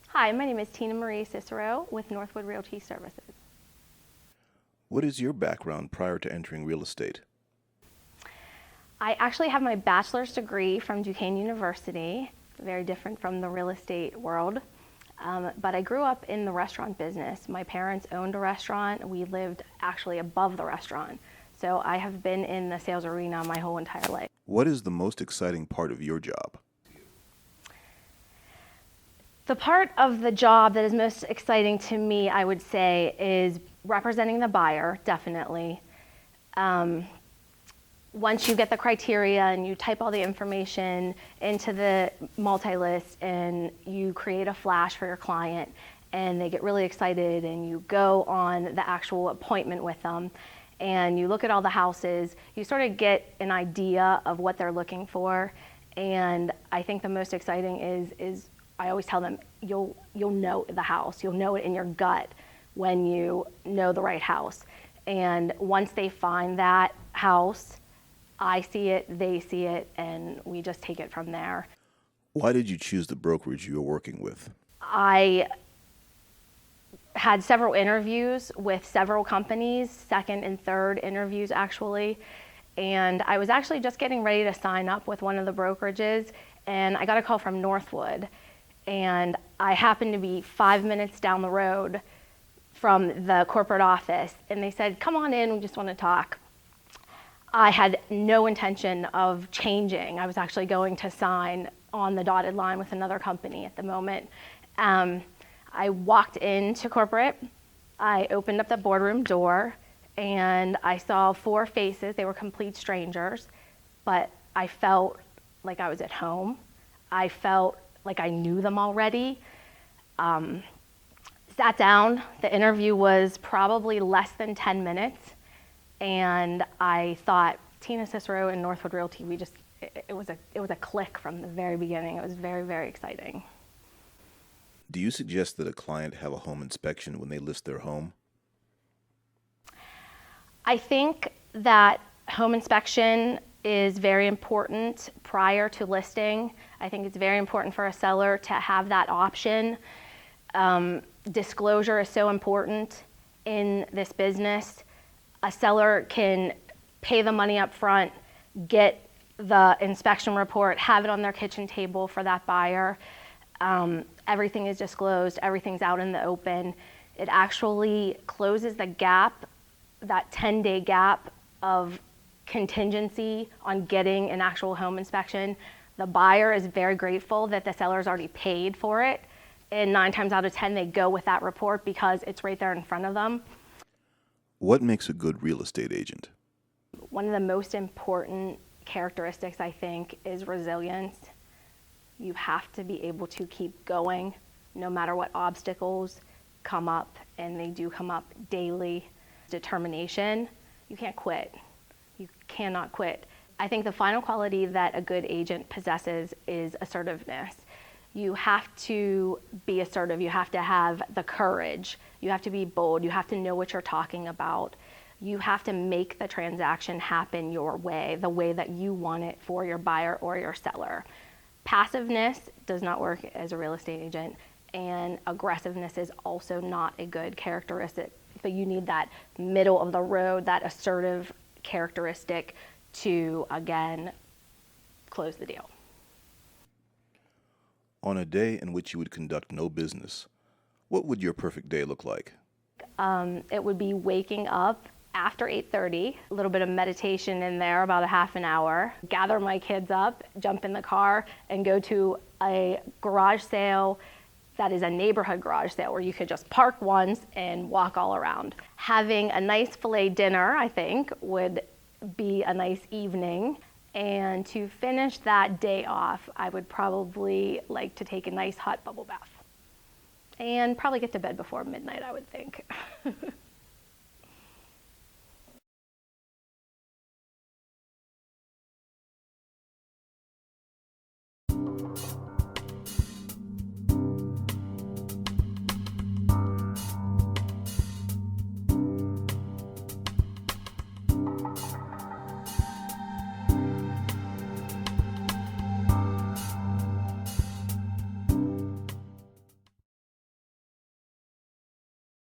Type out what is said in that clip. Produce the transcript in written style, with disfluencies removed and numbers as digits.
Hi, my name is Tina Marie Cicero with Northwood Realty Services. What is your background prior to entering real estate? I actually have my bachelor's degree from Duquesne University, very different from the real estate world. But I grew up in the restaurant business. My parents owned a restaurant. We lived actually above the restaurant. So I have been in the sales arena my whole entire life. What is the most exciting part of your job? The part of the job that is most exciting to me, I would say, is representing the buyer, definitely. Once you get the criteria and you type all the information into the multi-list and you create a flash for your client and they get really excited and you go on the actual appointment with them and you look at all the houses, you sort of get an idea of what they're looking for. And I think the most exciting is I always tell them, you'll know the house. You'll know it in your gut when you know the right house. And once they find that house, I see it, they see it, and we just take it from there. Why did you choose the brokerage you are working with? I had several interviews with several companies, second and third interviews actually, and I was actually just getting ready to sign up with one of the brokerages, and I got a call from Northwood. And I happened to be 5 minutes down the road from the corporate office, and they said, come on in, we just want to talk. I had no intention of changing. I was actually going to sign on the dotted line with another company at the moment. I walked into corporate, I opened up the boardroom door, and I saw 4 faces. They were complete strangers, but I felt like I was at home. I felt like I knew them already. Sat down, the interview was probably less than 10 minutes, and I thought, Tina Cicero and Northwood Realty, it was a click from the very beginning. It was very, very exciting. Do you suggest that a client have a home inspection when they list their home? I think that home inspection is very important prior to listing. I think it's very important for a seller to have that option. Disclosure is so important in this business. A seller can pay the money up front, get the inspection report, have it on their kitchen table for that buyer. Everything is disclosed, everything's out in the open. It actually closes the gap, that 10-day gap of contingency on getting an actual home inspection. The buyer is very grateful that the seller's already paid for it, and 9 times out of 10 they go with that report because it's right there in front of them. What makes a good real estate agent? One of the most important characteristics, I think, is resilience. You have to be able to keep going no matter what obstacles come up, and they do come up daily. Determination. You can't quit. You cannot quit. I think the final quality that a good agent possesses is assertiveness. You have to be assertive. You have to have the courage. You have to be bold. You have to know what you're talking about. You have to make the transaction happen your way, the way that you want it for your buyer or your seller. Passiveness does not work as a real estate agent, and aggressiveness is also not a good characteristic. But you need that middle of the road, that assertive characteristic to, again, close the deal. On a day in which you would conduct no business, what would your perfect day look like? It would be waking up after 8:30, a little bit of meditation in there, about a half an hour, gather my kids up, jump in the car, and go to a garage sale that is a neighborhood garage sale where you could just park once and walk all around. Having a nice filet dinner, I think, would be a nice evening. And to finish that day off, I would probably like to take a nice hot bubble bath. and probably get to bed before midnight, I would think.